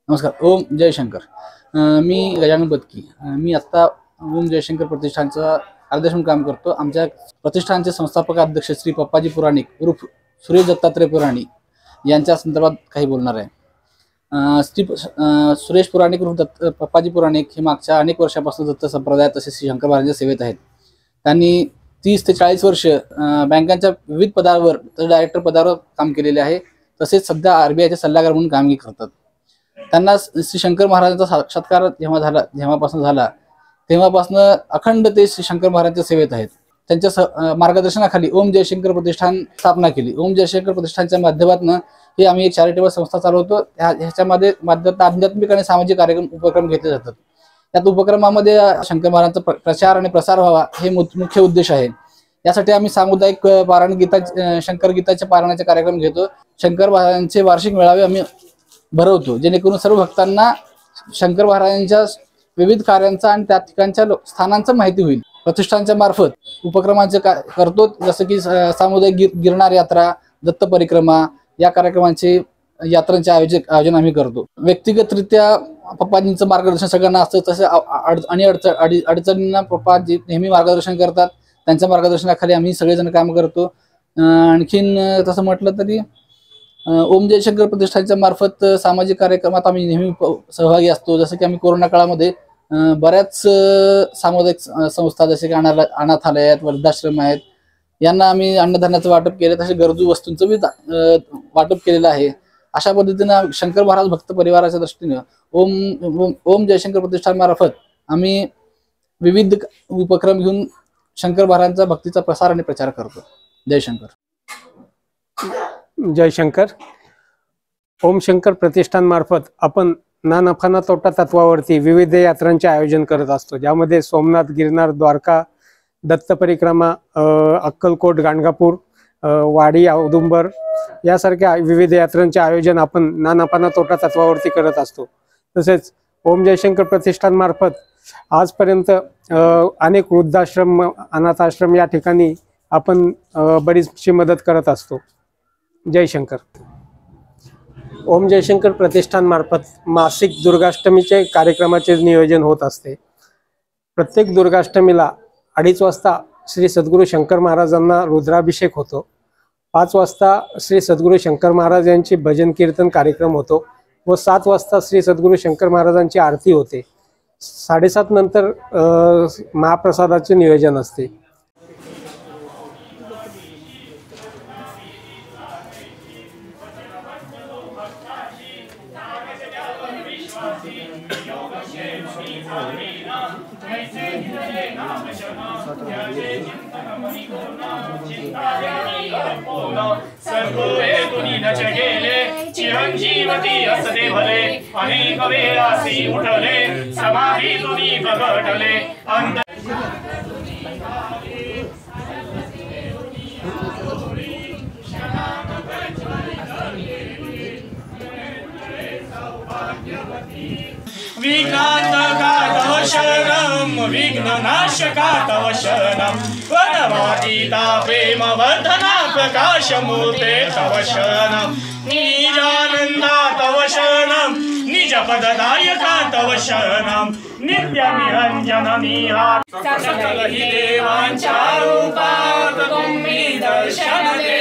नमस्कार. ओम जयशंकर. मी गजानन बदकी. मी आत्ता ओम जयशंकर प्रतिष्ठानचा अध्यक्ष म्हणून काम करतो. आमच्या प्रतिष्ठानचे संस्थापक अध्यक्ष श्री पप्पाजी पुराणिक उर्फ सुरेश दत्तात्रय पुराणिक यांच्या संदर्भात काही बोलणार आहे. सुरेश पुराणिक उर्फ पप्पाजी पुराणिक हे मागच्या अनेक वर्षापासून दत्त संप्रदायात तसेच श्री शंकर महाराजांच्या सेवेत आहेत. त्यांनी 30 ते 40 वर्ष बँकांच्या विविध पदावर डायरेक्टर पदावर काम केलेले आहे. तसेच सध्या RBIचे सल्लागार म्हणून कामगिरी करतात. त्यांना श्री शंकर महाराजांचा साक्षात्कार जेव्हापासून झाला तेव्हापासून अखंड ते श्री शंकर महाराजांच्या सेवेत आहेत. त्यांच्या मार्गदर्शनाखाली ओम जयशंकर प्रतिष्ठान स्थापना केली. ओम जयशंकर प्रतिष्ठानच्या माध्यमातून हे आम्ही एक चॅरिटेबल संस्था चालवतो. ह्याच्यामध्ये आध्यात्मिक आणि सामाजिक उपक्रम घेतले जातात. त्यात उपक्रमामध्ये शंकर महाराजांचा प्रचार आणि प्रसार व्हावा हे मुख्य उद्देश आहे. यासाठी आम्ही सामुदायिक शंकर गीताच्या पारायणाचे कार्यक्रम घेतो. शंकर महाराजांचे वार्षिक मेळावे आम्ही भरवतो, जेणेकरून सर्व भक्तांना शंकर महाराजांच्या विविध कार्यांचा आणि त्या ठिकाणच्या स्थानांचा माहिती होईल. प्रतिष्ठानच्या मार्फत उपक्रमांचे करतो, जसं की सामुदायिक गिरनार यात्रा, दत्त परिक्रमा या कार्यक्रमांचे यात्रांचे आयोजन आम्ही करतो. व्यक्तिगतरित्या पप्पाजींचं मार्गदर्शन सगळ्यांना असतं, तसं अडचणींना पप्पाजी नेहमी मार्गदर्शन करतात. त्यांच्या मार्गदर्शनाखाली आम्ही सगळेजण काम करतो. आणखीन तसं म्हटलं तरी ओम जयशंकर प्रतिष्ठानच्या मार्फत सामाजिक कार्यक्रमात आम्ही नेहमी सहभागी असतो. जसं की आम्ही कोरोना काळामध्ये बऱ्याच सामुदायिक संस्था जसे की अनाथालय आहेत, वृद्धाश्रम आहेत, यांना आम्ही अन्नधान्याचं वाटप केलं, तसे गरजू वस्तूंचं बी वाटप केलेलं आहे. अशा पद्धतीनं शंकर महाराज भक्त परिवाराच्या दृष्टीनं ओम जयशंकर प्रतिष्ठान मार्फत आम्ही विविध उपक्रम घेऊन शंकर महाराजांचा भक्तीचा प्रसार आणि प्रचार करतो. जयशंकर. जयशंकर. ओम शंकर प्रतिष्ठान मार्फत आपण ना नफा ना तोटा तत्वावरती विविध यात्रांचे आयोजन करत असतो, ज्यामध्ये सोमनाथ, गिरनार, द्वारका, दत्त परिक्रमा, अक्कलकोट, गाणगापूर, वाडी, औदुंबर यासारख्या विविध यात्रांचे आयोजन आपण ना नफा ना तोटा तत्वावरती करत असतो. तसेच ओम जयशंकर प्रतिष्ठान मार्फत आजपर्यंत अनेक वृद्धाश्रम, अनाथाश्रम या ठिकाणी आपण बरीचशी मदत करत असतो. जयशंकर. ओम जयशंकर प्रतिष्ठान मार्फत मासिक दुर्गाष्टमीचे कार्यक्रमाचे नियोजन होत असते. प्रत्येक दुर्गाष्टमीला 2:30 वाजता श्री सद्गुरू शंकर महाराजांना रुद्राभिषेक होतो. 5 वाजता श्री सद्गुरू शंकर महाराज यांची भजन कीर्तन कार्यक्रम होतो व 7 वाजता श्री सद्गुरू शंकर महाराजांची आरती होते. 7:30 नंतर महाप्रसादाचे नियोजन असते. चिरंजीवती असते भले अनेक वेळासी उठले समाधी तुनी प्रगटले विघ्नात्मका तव शरणं विघ्ननाशका तव शरणं वनवातीता प्रेमवर्धना प्रकाशमूर्ते तव शरणं निजानंदा तव शरणं निजपददायका तव शरणं नित्यनिरंजन निहार सकल हि देवांच्या रूपात तुम्ही दर्शन दे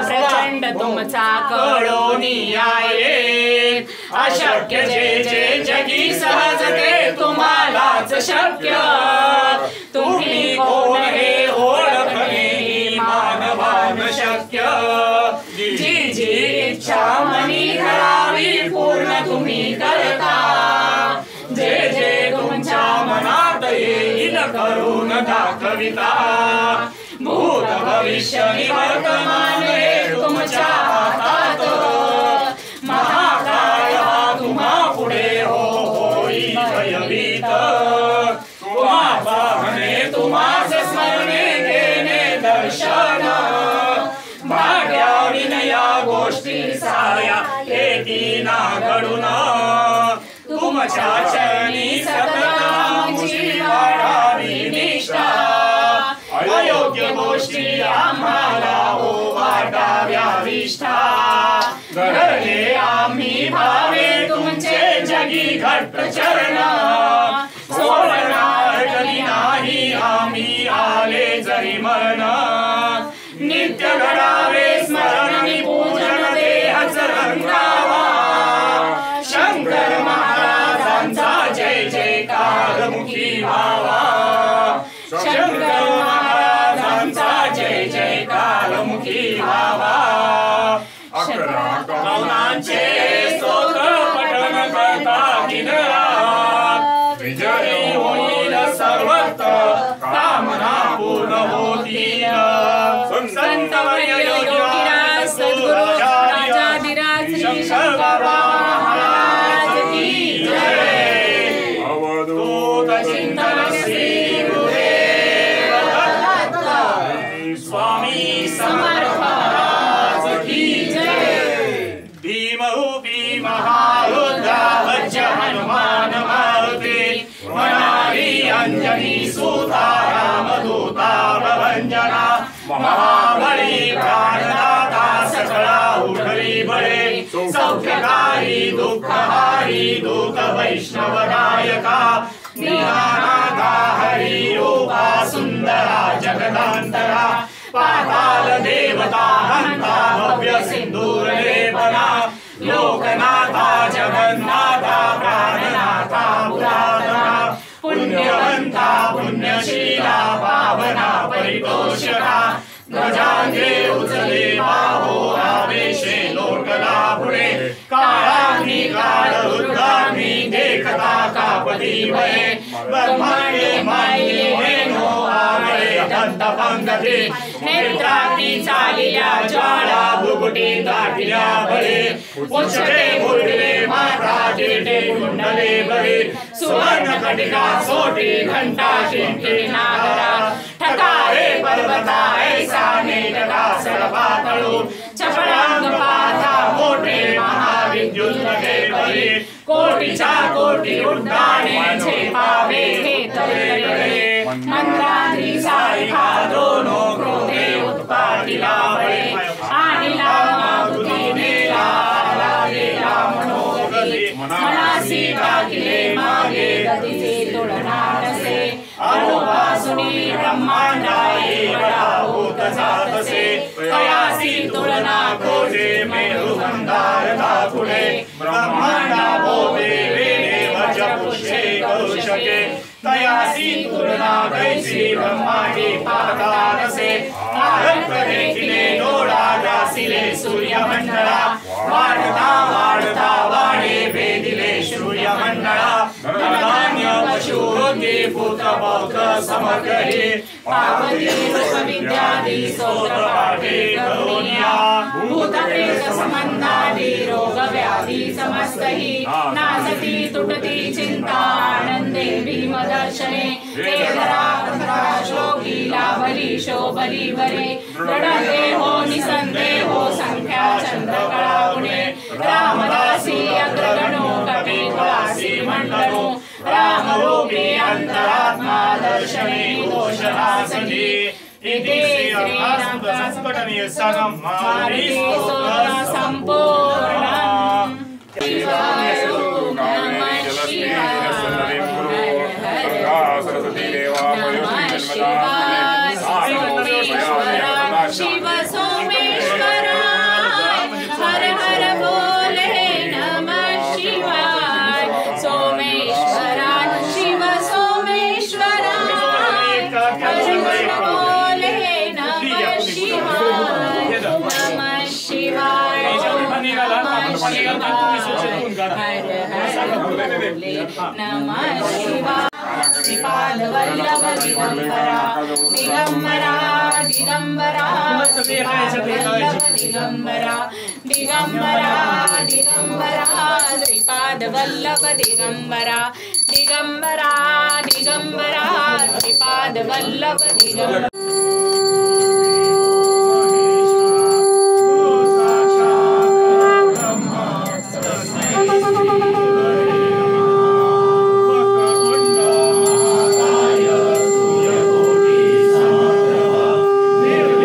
प्रचंड तुमचा कळोनी आहे अशक्य जे जे जगी सहज ते तुम्हालाच शक्य तुम्ही कोण हे ओळखणे मानवान शक्य जी जी इच्छा मनी धरावी पूर्ण तुम्ही करता जे जे तुमच्या मनात येईल करून दाखविता भूत भविष्य वर्तमान हे तुमच्या हातात महाकाय हा तुम्हा पुढे होई भयभीत तुम्हा पाहणे तुम्हास स्मरणे घेणे दर्शन भाग्याविन या गोष्टी साऱ्या येती ना घडून तुमच्या चरणी सतत आमची वाढावी निष्ठा अयोग्य गोष्टी अशी आम्हाला हो वाटाव्या विष्ठा घडले आम्ही भावे तुमचे जगी घट चरण सोडणार कधी नाही आम्ही आले जरी मरण नित्य घडावे स्मरण पूजन देहच रंगावा शंकर महाराजांचा जय जयकार मुखी व्हावा शंकर महाराजांचा जय जयकार मुखी व्हावा अकरा कवनांचे स्तोत्र पठण करता दिनरात विजयी होईल सर्वत्र कामना पूर्ण होतील संत योगीराज सद्गुरु राजाधिराज श्री शंकर महाराज की जय अवधूत चिंतन श्री गुरुदेव दत्त स्वामी समर्थ महाराज की जय भीमरूपी महारुद्रा वज्र हनुमान मारुती मनाली अंजनी सुता रामदूता प्रभंजना महाबली प्राणदाता सकळा उठली बळे सौख्यकारी दुःखहारी दूत वैष्णवनायका निहानाथा हरी रूपा सुंदरा जगदांतरा पाताल देवता हंता भव्य सिंदूर लेपना लोकनाथा जगन्नाथा प्राणनाथा पुरातना पुण्यवंता पुण्यशीला पावना परितोषका ध्वजांगे उचले बाहो आवेशे लोकला पुढे काळाग्नी काळ रुद्राग्नी देखता कापती भये ब्रह्मांडे मायले हेनो आवळे दंत पंगती नेत्राग्नी चालिया ज्वाळा भुकुटी दाटिल्या बळे उच्चते मुरले माता जेटे कुंडले बळे सुवर्ण कटिका सोटी घंटा शिंके नागरा ठकाळे पर्वता ऐसा नेटका सरपातळू चपळांग पाता मोठे महाविद्युत लगे बळे कोटीच्या कोटी उड्डाणे झेपावे घेतले मंत्रांनी सारिका दोनो क्रोधे उत्पातीला बळे आणि लामागुती नेला गेला मनोगती मनासी टाकिले मागे गतीचे तुलना नसे अनुपासुनी ब्रह्मांडाई बडा होत जातसे तयासी तुलना कोठे मेरु मंदार दाखुळे ब्रह्मांडा बोबे वेणे वज पुष्ये करू शके तयासी तुलना कैसी ब्रह्मांडी पातारसे आरक्त देखिले डोळा जासिले सूर्यमंडळा वाढता वाढता वाढे भेदिले सूर्यमंडळा धनधान्य पशु होती पुत्र पौत्र समर्कही पार्वती विद्यादी स्तोत्र पाठे करुण्या भूतप्रेत संबंधादी रोग व्याधी समस्तही नासती तुटती चिंता आनंदे भीमदर्शने वेदरा पंधरा श्लोकी लाभली शोभली वरे दृढते हो निसंदेहो संख्या चंद्रकळा गुणे रामदासी अग्रगणो कपिकुलासी मंडलो रामरूपी अंतरात्मा दर्शने दोषनाशनी इति श्री संपूर्ण शिव सोमेश्वर हर हर बोले नमः शिवाय सोमेश्वर शिव सोमेश्वर हर हर बोले नमः शिवाय नमः शिवाय नमः शिवाय श्रीपाद वल्लभ दिगंबरा दिगंबरा दिगंबरा दिगंबरा दिगंबरा दिगंबरा श्रीपाद वल्लभ दिगंबरा दिगंबरा दिगंबरा श्रीपाद वल्लभ दिगंबरा निर्विघ्नं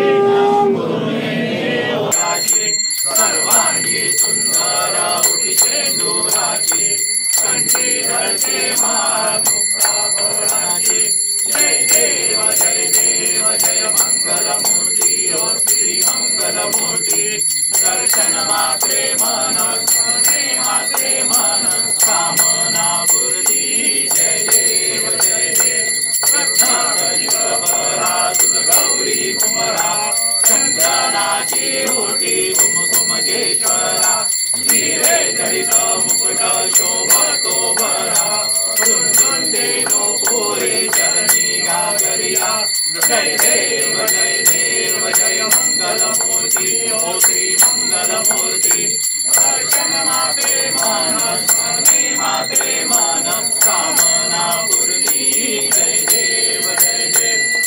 जळते माळ मुक्ता फळाची जय देव जय मंगलमूर्ती ओ श्री मंगलमूर्ती दर्शन मात्रे मन स्मरणे मात्रे मन कामना पूर्ती जय देव रत्नाकरिकबरा गौरी कुमरा चंदनाची ओटी कुमकुमकेश्वरा हिरे जडित मुकुट शोभतो बरा दुंदुंदे नो पुरे चरणी गागरिया जय देव जय मंगलमूर्ती ओ श्री मंगलमूर्ती दर्शन माते मन स्मरणे माते मन कामना पूर्ती जय देव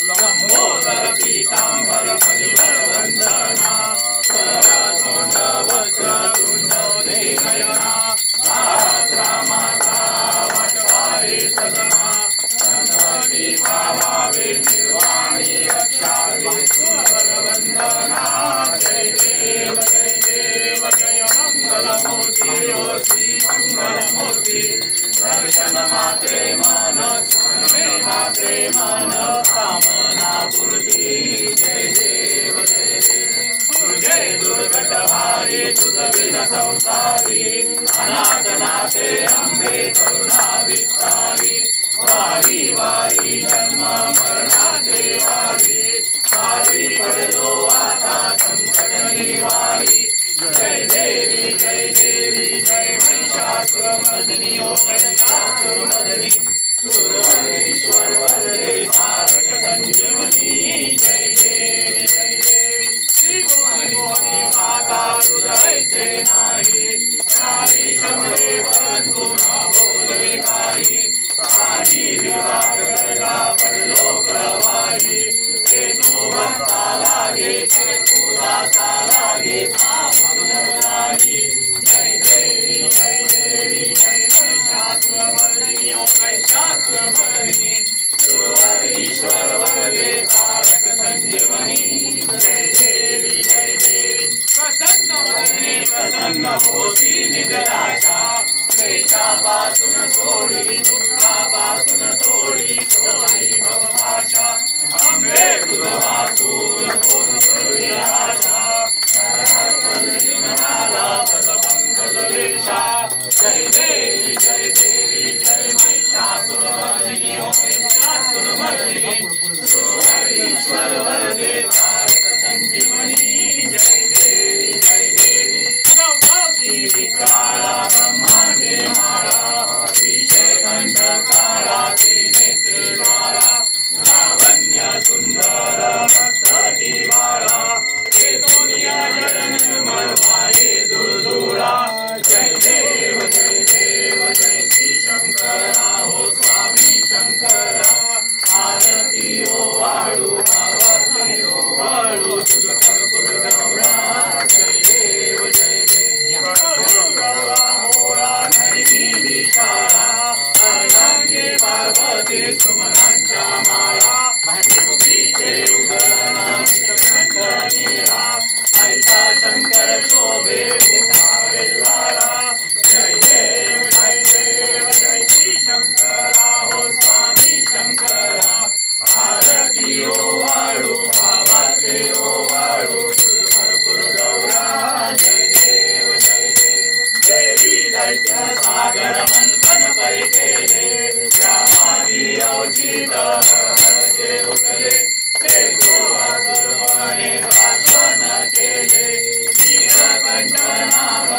लंबोदर पीतांबर परिवर वंदना सरसोंड वक्र तुंड नयना माता वाटवारे सदना संतती भावावे निर्वाणी रक्षावे सुर वंदना जय देव जय मंगलमूर्ती ओ श्री मंगलमूर्ती दर्शन मात्रे मन स्मरणे मात्रे मन कामना पूर्ती जय देव दुर्गे दुर्गटहारी तुझ बिन संसारी अनाथनाथे अंबे करुणा विस्तारी वारी वारी जन्म मरणाचे वारी वारी पडलो आता संकट निवारी जय देवी जय महिषासुरमर्दिनी ओ महिषासुरमर्दिनी सुरवरेश्वर वरदे तारक संजीवनी जय देवी श्री गोविंदी माता हृदय से नाही सारी शंभरे परंतु न बोले काही सारी विभाग करगा पडलो प्रवाही हे तू भक्ता लागे ते तू दाता लागे लागे जय देवी जय महिषासुरमर्दिनी ओ महिषासुरमर्दिनी सुरवरेश्वर वरदे तारक संजीवनी जय देवी प्रसन्न वदने प्रसन्न होती निजराशा क्लेशापासून सोडी दुःखापासून सोडी सोडी भवभाषा अंबे तुझ वासूर होत सर्वे आशा म्हणाला पदपंकजलेशा जय देवी जय महिषासुरमर्दिनी ओ महिषासुरमर्दिनी सुरवरेश्वर वरदे तारक संजीवनी जय देवी नवभागी काळा ब्रह्मांडे माळा विषय कंठ काळा त्रिनेत्री ज्वाळा लावण्य सुंदर मस्तकी वाळा हे दुनिया जड निर्मळ वाये जुळजुळा जय देव जय श्री शंकरा हो स्वामी शंकरा आरती ओ वाळू आरती ओ वाळू तुझ कर्पूर गौरा जय देव मोरा नैनी विशाळा अर्धांगे पार्वती सुमनांच्या माळा मुखीचे उदरना नीरा ऐसा शंकर शोभे उभावे वाळा जय देव जय श्री शंकरा हो स्वामी शंकरा आरती ओ वाळू भावाचे ओ वाळू भरपूर गौरा जय देव देवी दैत्य सागर मंथन पै केले त्यामादी औचित हरहरचे उठले ते गोवासुरवने भाषण केले नीलकंठ नाम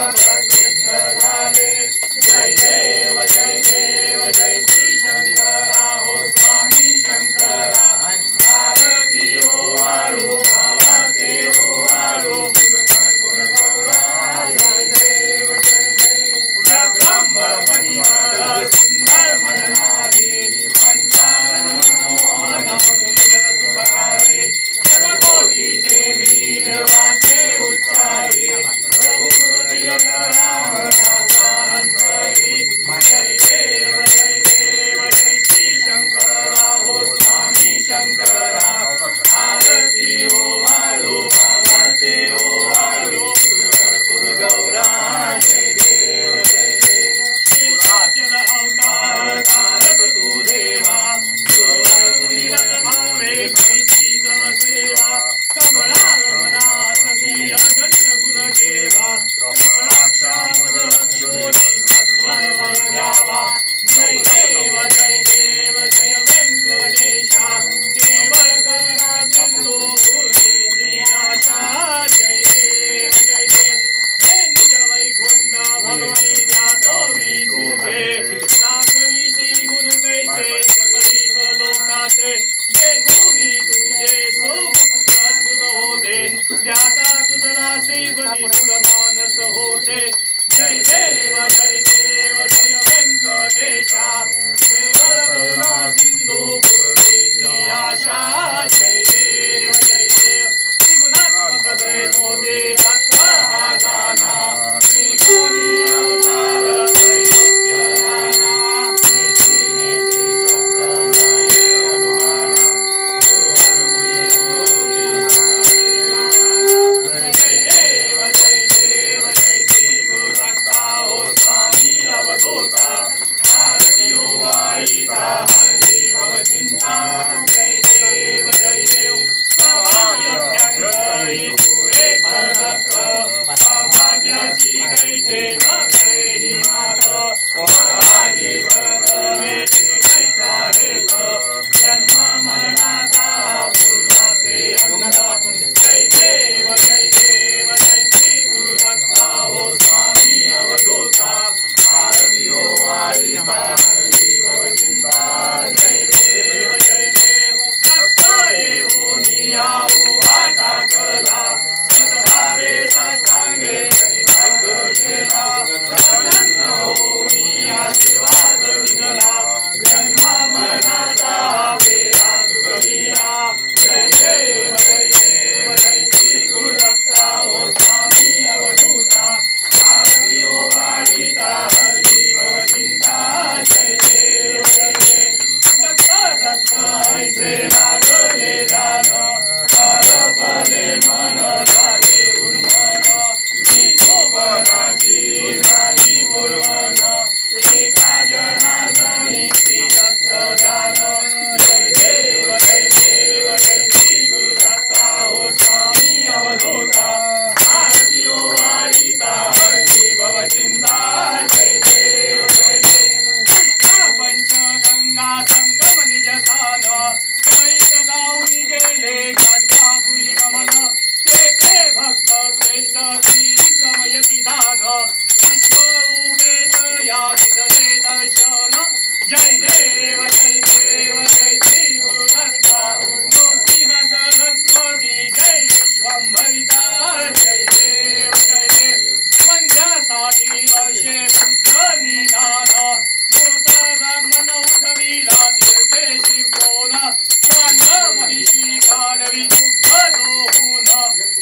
मानस होते जय देव जय देव जय व्यंकटेशा करुणा सिंधू गुरुदेवी आशा जय देव त्रिगुणात्मक जय मोदे तत्व हा गाना त्रिगुणी अवतार त्रैलोक्य नाना नेती नेती शब्द नये अनुमाना जय देव जय देव जय श्री गुरु दत्ता हो स्वामी अवधूता भारतीयो वाईता हरि भव चिंता जय देव जय देव सौभाग्यंकरी पुरे करदत्त सौभाग्याची कैसे न करे ही मात वराही व्रत मेचे कैसा हेत जन्म मरणाचा पूर्वासे अंत जय देव जय देव जय श्री गुरु दत्ता हो स्वामी अवधूता भारतीयो वाईता हरि भव चिंता जय देव जय देव दत्त येऊनी आऊ वाटा कला सद्भावे साष्टांगे परिभाग केला प्रसन्न होऊनी आशीर्वाद दिला जन्म मरणाचा वेळा चुकविला जय देव जय देव जय श्री गुरु दत्ता हो स्वामी अवधूता भारतीयो वाईता हरि भव चिंता जय देव जय देव दत्त दत्त ऐसे लागले दान परपले मन झाले उन्मन विठोबनाची झाली बोलवन एका जनार्दनी श्री दत्त दान जय देव जय देव जय श्री गुरु दत्ता हो स्वामी अवधूता भारतीयो वाईता हरि भव चिंता जय देव जय देव कृष्ण पंचगंगा संगम निज स्थान कैस गाऊनी गेले गाणगापुरी गमन तेथे भक्त श्रेष्ठ श्री कमयती दान विश्व उमेद या विधले दर्शन जय देव जय देव जय श्री गुरु दत्ता नृसिंह सरस्वती जय विश्वंभरिता जय देव जय देव संध्यासाठी वर्षे बुद्ध निधान मूर्त ब्राह्मण उठविला तीर्थे शिंपोन स्वांग महिषी गाढवी दुग्ध दोहून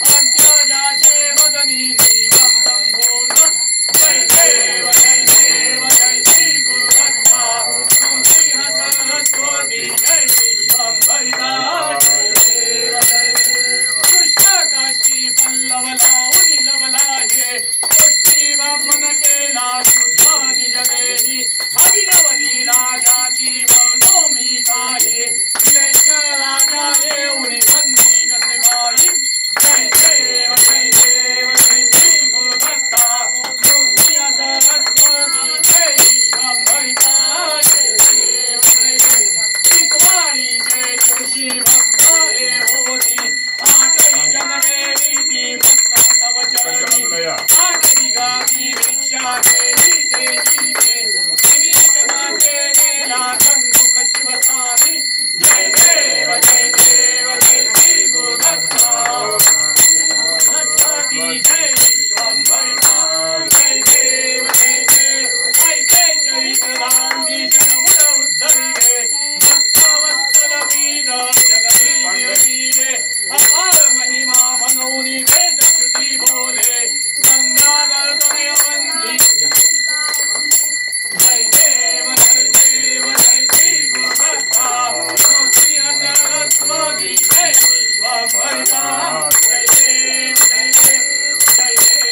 अंत्यजाचे वदनी निगम संभोन जय देव जय देव जय श्री गुरु दत्ता नृसिंह सरस्वती जय विश्वंभरिता जय देव जय देव कृष्ण काष्टी पल्लव लावणी लवला हे गोष्टी ब्राह्मण केला शुद्ध निज देही अभिनव लीला जाची मनोमी काही क्लेश राजा येऊन बंदी जसे बाई जय देव जय देव जय श्री गुरु दत्ता नृसिंह सरस्वती जय विश्वंभरिता जय देव जय देव चितवाळीचे दिवशी भक्त हे होती आठही जनदेवी ती मस्तक तव चरणी आठही गावी भिक्षा केली ते जीवे विनिशना केलेला कंदुक शिवसारी जय देव जय देव जय श्री गुरु दत्ता सरस्वती जय विश्वंभरिता जय देव जय देव ऐसे चरित राऊनी जनमुड उद्धविले भक्तवत्सल वीर जगदीविले अपार महिमा मनोनी वेद श्रुती बोले गंगाधर तनय वंदी जय देव जय देव जय श्री गुरु दत्ता नृसिंह सरस्वती जय विश्वंभरिता जय देव जय देव जय देव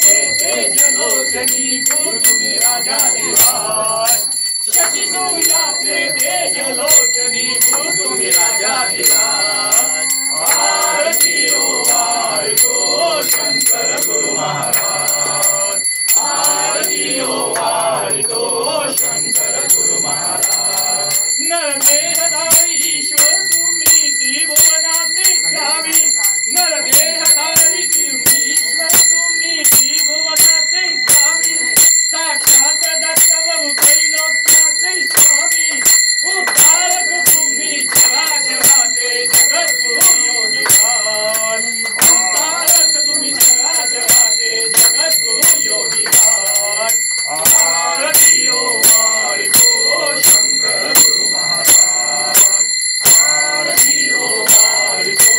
सूर्याचे तेजलोचनी तुम्ही राजाधिराज शशी सूर्याचे तेजलोचनी तुम्ही राजाधिराज आरती ओवाळतो शंकर गुरु महाराज आरती ओवाळतो शंकर गुरु महाराज नरदेहधारी ईश्वर तुम्ही त्रिभुवनाचे गावी नरदेहधारी ईश्वर तुम्ही त्रिभुवनाचे गावी साक्षात दत्त प्रभू त्रैलोक्याचे स्वामी उद्धारक तुम्ही चराचराचे जगद्गुरु योगीराज उद्धारक तुम्ही चराचराचे जगद्गुरु योगीराज आरती ओवाळतो शंकर गुरु महाराज आरती ओवाळतो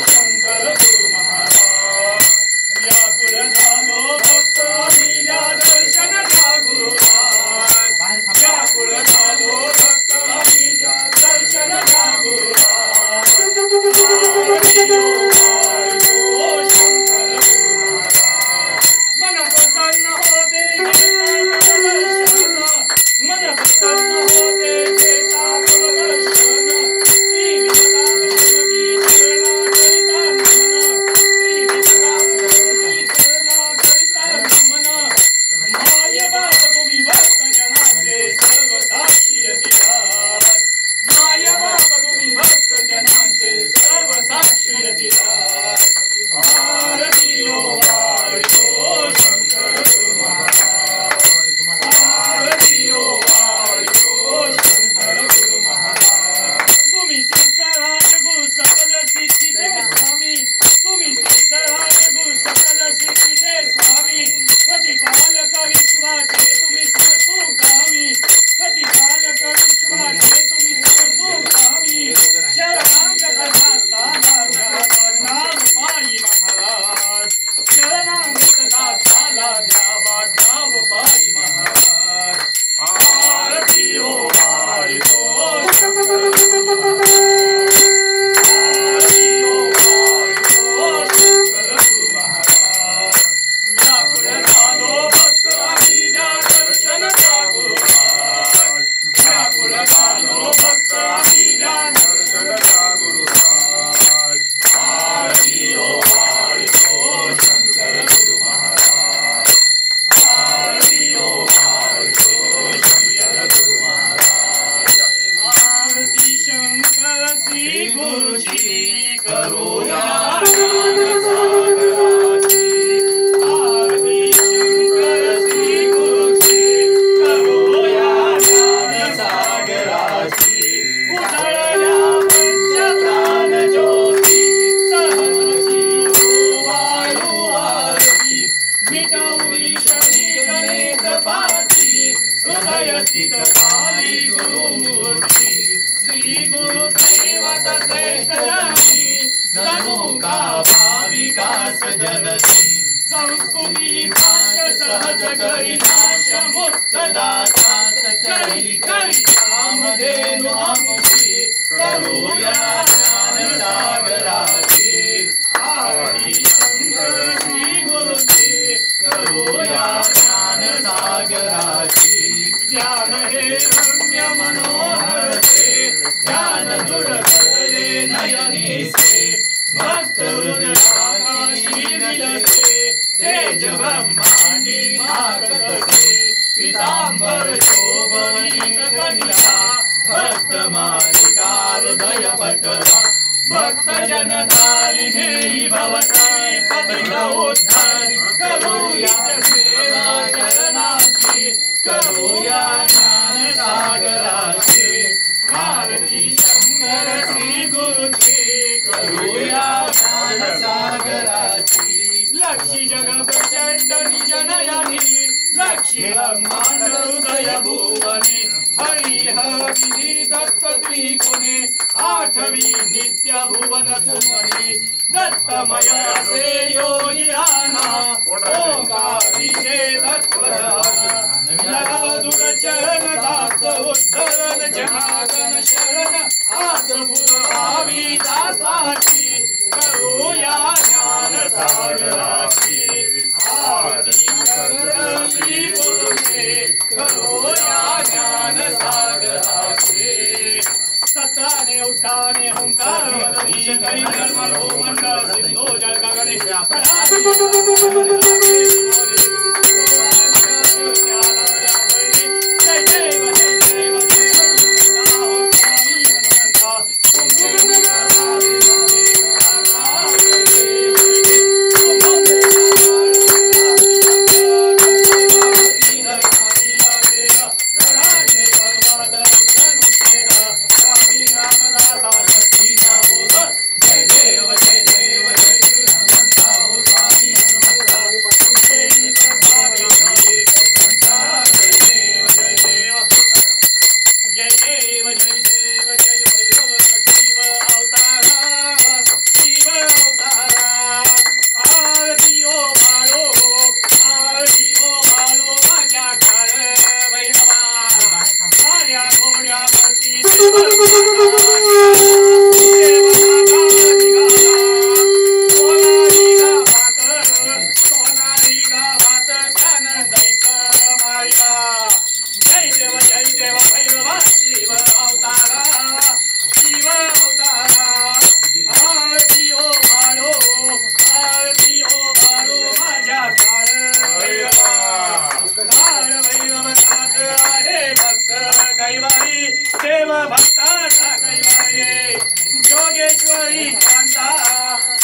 शंकर गुरु महाराज व्याकुळ झालो भक्त आम्हीच्या दर्शनाचा गुरुराज व्याकुळ झालो भक्त आम्हीच्या दर्शनाचा गुरुराज आरती ओवाळतो शंकर गुरु महाराज मन प्रसन्न होते दर्शन मन प्रसन्न होते घेता गुरुदर्शन श्री विद्यालक्ष्मी चरणा करिता नमन माय बाप तुम्ही भक्त जनाचे सर्व साक्षी अतिराज माय बाप तुम्ही भक्त जनाचे सर्व साक्षी अतिराज आरती ओवाळतो शंकर गुरु महाराज आरती ओवाळतो शंकर गुरु महाराज तुम्ही सिद्धराज गुरु सकल सिद्धीचे स्वामी तुम्ही सिद्धराज गुरु सकल सिद्धीचे स्वामी प्रतिपालक विश्वाचे तुम्ही सर्वतोकामी प्रतिपालक विश्वाचे तुम्ही सर्वतोकामी शरणागत दासाला द्यावा नाम पायी महाराज शरणागत दासाला द्यावा नाम पायी महाराज आरती ओवाळतो शंकर गुरु महाराज आरती ओवाळतो शंकर गुरु महाराज व्याकुळ झालो भक्त आम्हीच्या दर्शनाचा गुरुराज व्याकुळ झालो भक्त आम्हीच्या दर्शनाचा गुरुराज आरती ओवाळतो शंकर गुरु महाराज आरती ओवाळतो शंकर गुरु महाराज आरती शंकर श्री गुरुची करूया ज्ञानसागराची आरती शंकर श्री गुरुची करूया ज्ञानसागराची उजळल्या पंचप्राण ज्योती सहजची ओवाळू आरती मिटवली शनी गणित पाती हृदय स्थित झाली गुरुमूर्ती श्री गुरुदैवत श्रेष्ठ जनी जणू का भाविकास जलती संस्कृती भाष सहज करी नाश मुक्त दासात करी करी कामधेनु आमुची करूया ज्ञान सागराची आरती शंकर श्री गुरुची करूया ज्ञान सागराची ज्ञान हे रम्य मनोहर से ज्ञान दुर्गले नयनी से भक्त हृदयाकाशी विलसे तेज ब्रह्मांडी मागत से पीतांबर शोभनीत कन्या भक्त मालिका हृदय पटला भक्त जनतारी नेही भवतारी पतित उद्धारी करूया सेवा शरणाची करूया ज्ञान सागराची आरती शंकर श्री गुरुची करूया ज्ञान सागराची लक्षी जग प्रचंड निज नयनी लक्षी ब्रह्मांड हृदय भुवने हरिह विधी दत्त त्रिकोणे आठवी नित्य भुवन सुमने दत्तमया से योगिराना ओंकारी से तत्वदाना दुर चरण दास उद्धरण जनार्दन शरण आसपुर भावी दासाची करूया ज्ञान सागराची आरती करोया ज्ञान सागराचे सत्राने उठाने ओंकार वदनी करी निर्मल भूमंडल सिंधू जल गगने देव भक्ताचा कैवारी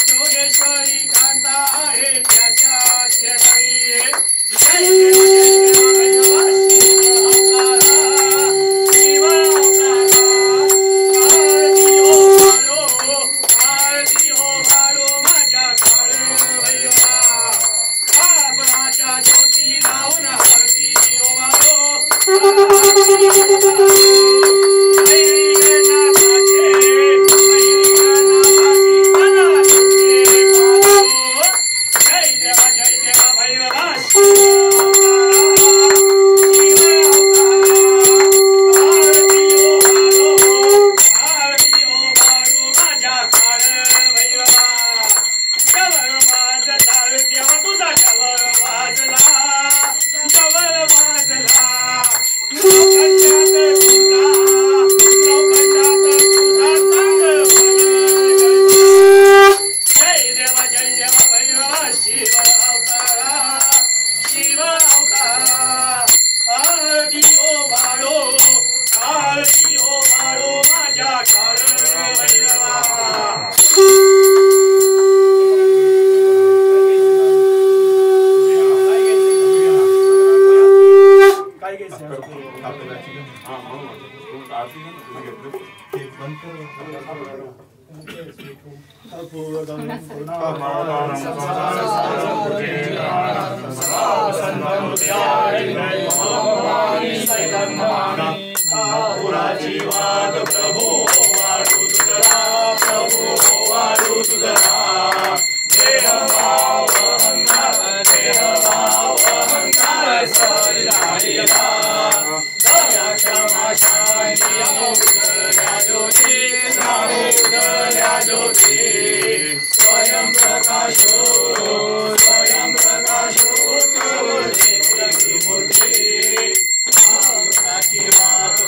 जोगेश्वरी कांता आहे त्याच्या शेजारी जय देव शिव आरती ओ भाडो माझ्या काळ भैरवा बाबराच्या ज्योती लावून आरती ओ भाडो स्वयं प्रकाशो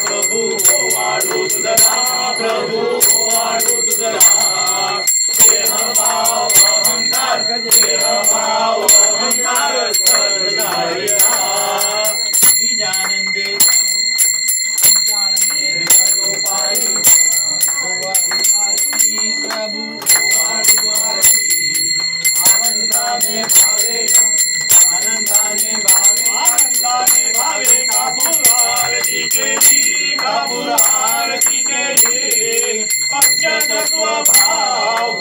प्रभु वाढू तुझा प्रभु वाढू तुझा देह भाव अहंकार सर्वधारिया निजानंदे प्रभु आनंदाने भावे कापूर आरती केली पंचतत्व भाव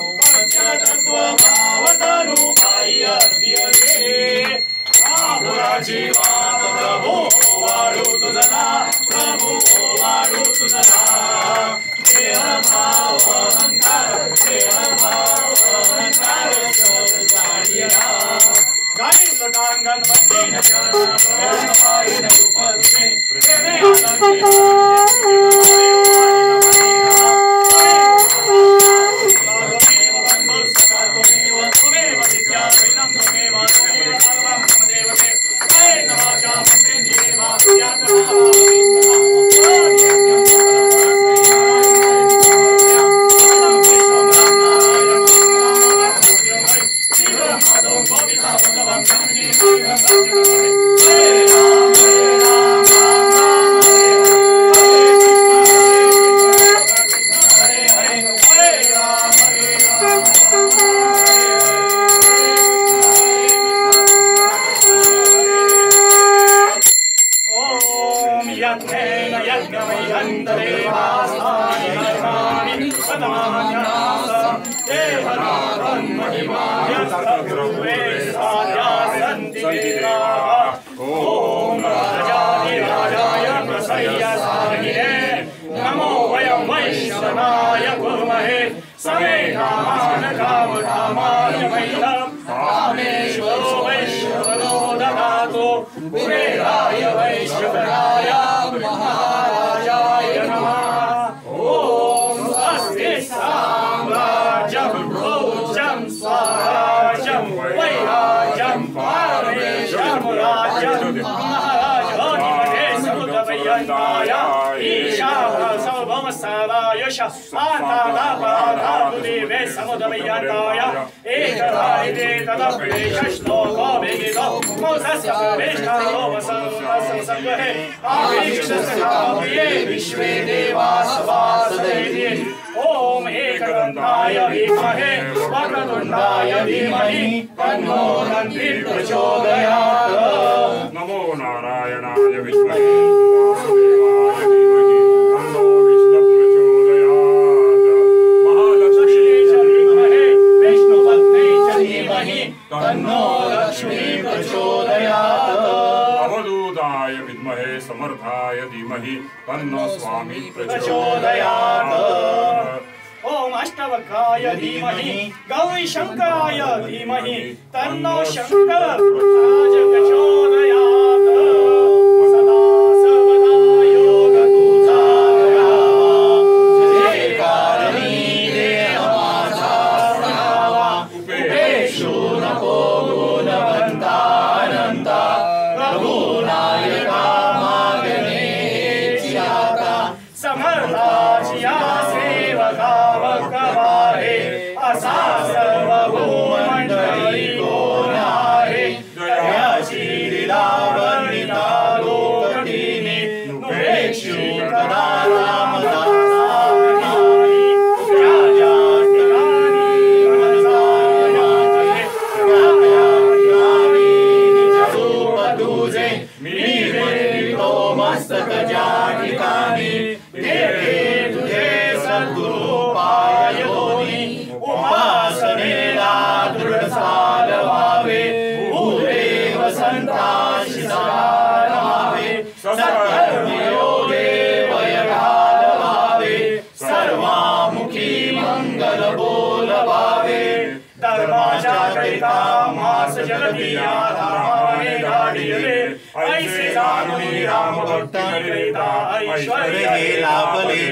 तनु पायी अर्पिले कापुराची वात प्रभु वाढू तुझा प्रभु वाढू तुझा देह भाव अहंकार सर्वधारिया गाणी लोटांगण बंदीन चरण पायीन उपदे प्रेमे आनंद नमो वयं वैष्णवाय कुर्महे समेधान काम धामाय वैदं कामेश्वरो वैश्वरो ददातु कुबेराय वैश्वराय महाराजाय नमः। ओम स्वस्ति साम्राज्यं भोज्यं स्वराज्यं वैराज्यं परमेशं राज्यं महाराजाधिपते समुदवयन्ताय ईशान सर्वम सर्वायुष मातादापाधातुदेवे समुदवयन्ताय एकदायिते तदप्रेषश्लोको वेदितो मोसस्य प्रवेष्टारो वसन्तसंसर्गहे आवेक्षसकाप्रिये विश्वे देवासवासदैति। ओम एकदन्ताय धीमहि वक्रतुण्डाय धीमहि तन्नो दन्तिः प्रचोदयात्। नमो नारायणाय विद्महे वासुदेवाय धीमहि तन्नो विष्णुः प्रचोदयात्। महालक्ष्मी च धीमहि विष्णुपत्नी च धीमहि तन्नो लक्ष्मी प्रचोदयात्। अवधूताय विद्महे समर्थाय धीमहि तन्नो स्वामी प्रचोदयात्। ओम अष्टवक्राय धीमहि गौरी शंकराय धीमहि तन्नो शंकर प्रचोदयात्। सदा सर्वदा योगतुजाया जय कारणी देहमाचा स्नावा उपेक्षु नको गुणवंतानंता प्रभु नायका मागणे चियाता समर्थाचिया सेवका वक्रवाहे असा सर्व भूमंडळी कोण आहे दयाची लीला वर्णिता लोकटीने नुपेक्षी कदा रामदासाविनानी राजा ठिकाणी मनसायाचे राया ठिकाणी निज रूप तुझे मी देतो मस्तक ज्या ठिकाणी देवे तुझे सद्गुरु पाय योनी उपासनेला दृढ साल व्हावे भूते वसंताशी रमावे सत्कर्मयोगे वय घालवावे सर्वामुखी मंगल बोलवावे धर्माच्या करिता मास जगतिया रामाने गाडिले ऐसे जाणून राम भक्ती करिता ऐश्वर्य हे लाभले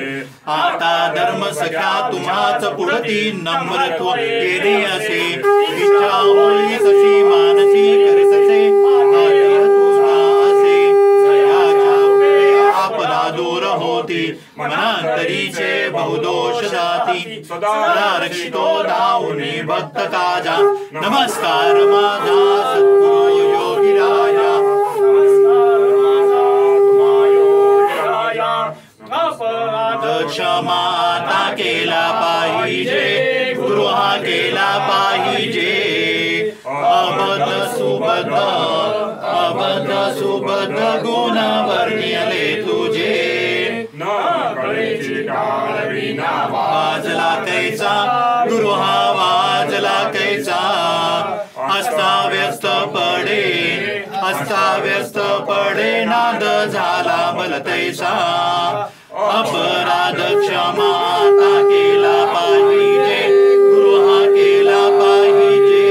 आता धर्म सख्या तुम्हाच पुढती नम्रत्व केले असे इच्छा होई कशी मानसी करितसे आदय तुझा असे जयाच्या कृपेया आपला दूर होती मनांतरीचे बहुदोष जाती सदा रक्षितो धावुनी भक्त काजा नमस्कार माझा सद्गुरु योगी राजा नमस्कार माझा तुम्हा योगी राजा अपराध क्षमा आता केला पाहिजे गुरु हा केला पाहिजे अबद्ध सुबद्ध गुण वर्णिले तुझे न कळेची काळविना वाजला कैचा गुरु हा वाजला कैचा अस्ताव्यस्त पडे नाद झाला बलतैसा अपराध क्षमा आता केला पाहिजे गुरु हा केला पाहिजे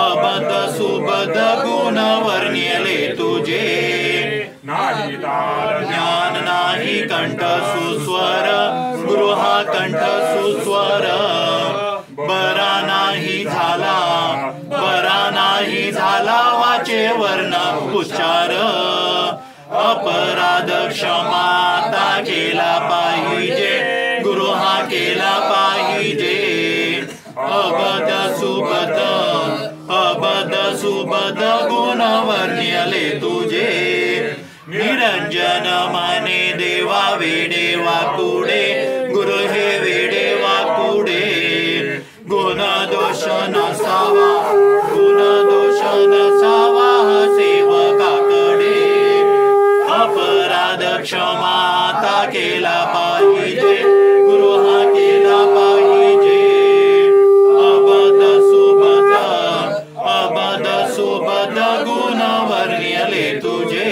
अबद्ध सुबद्ध गुण वर्णिले तुझे नाही ज्ञान नाही कंठ सुस्वर गुरु हा कंठ सुस्वर बरा नाही झाला वाचे वर्ण उच्चार अपराध क्षमा आता केला पाहिजे गुरु हा केला पाहिजे अबद्ध सुबद्ध सुबद गुण वर्ण्यले तुझे निरंजन माने देवा वेडे वाकुडे गुरु हे वेडे वाकुडे गुण दोष नसावा सेवकाकडे अपराध क्षमा आता केला पाहिजे गुरु हा केला पाहिजे अबद सुबद गुण वर्ण्यले तुझे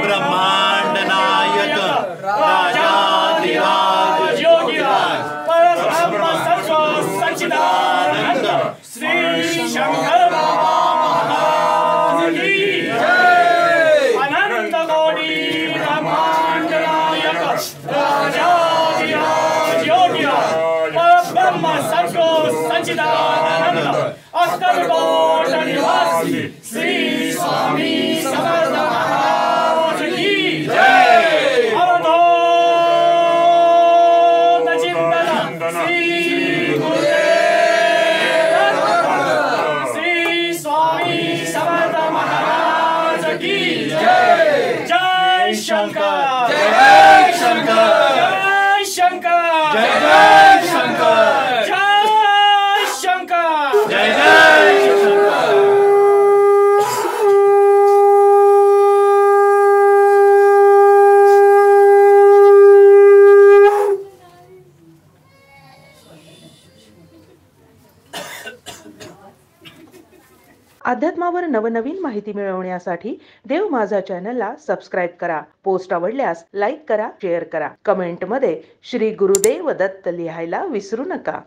ब्रह्मांड नायक राजाधिराज योगीराज परब्रह्म सत्व सच्चिदानंद श्री शंकर बाबा महाराज की जय। अनंत कोटि ब्रह्मांड नायक राजाधिराज योगीराज परब्रह्म सत्व सच्चिदानंद अक्कलकोट निवासी श्री स्वामी समर्थ महाराज की जय। अवधूत चिंतन श्री गुरुदेव श्री स्वामी समर्थ महाराज की जय। जय शंकर जय शंकर जय शंकर जय शंकर जय शंकर जय शंकर। अध्यात्मावर नवनवीन माहिती मिळवण्यासाठी देव माझा चॅनलला सबस्क्राईब करा. पोस्ट आवडल्यास लाईक करा, शेअर करा. कमेंटमध्ये श्री गुरुदेव दत्त लिहायला विसरू नका.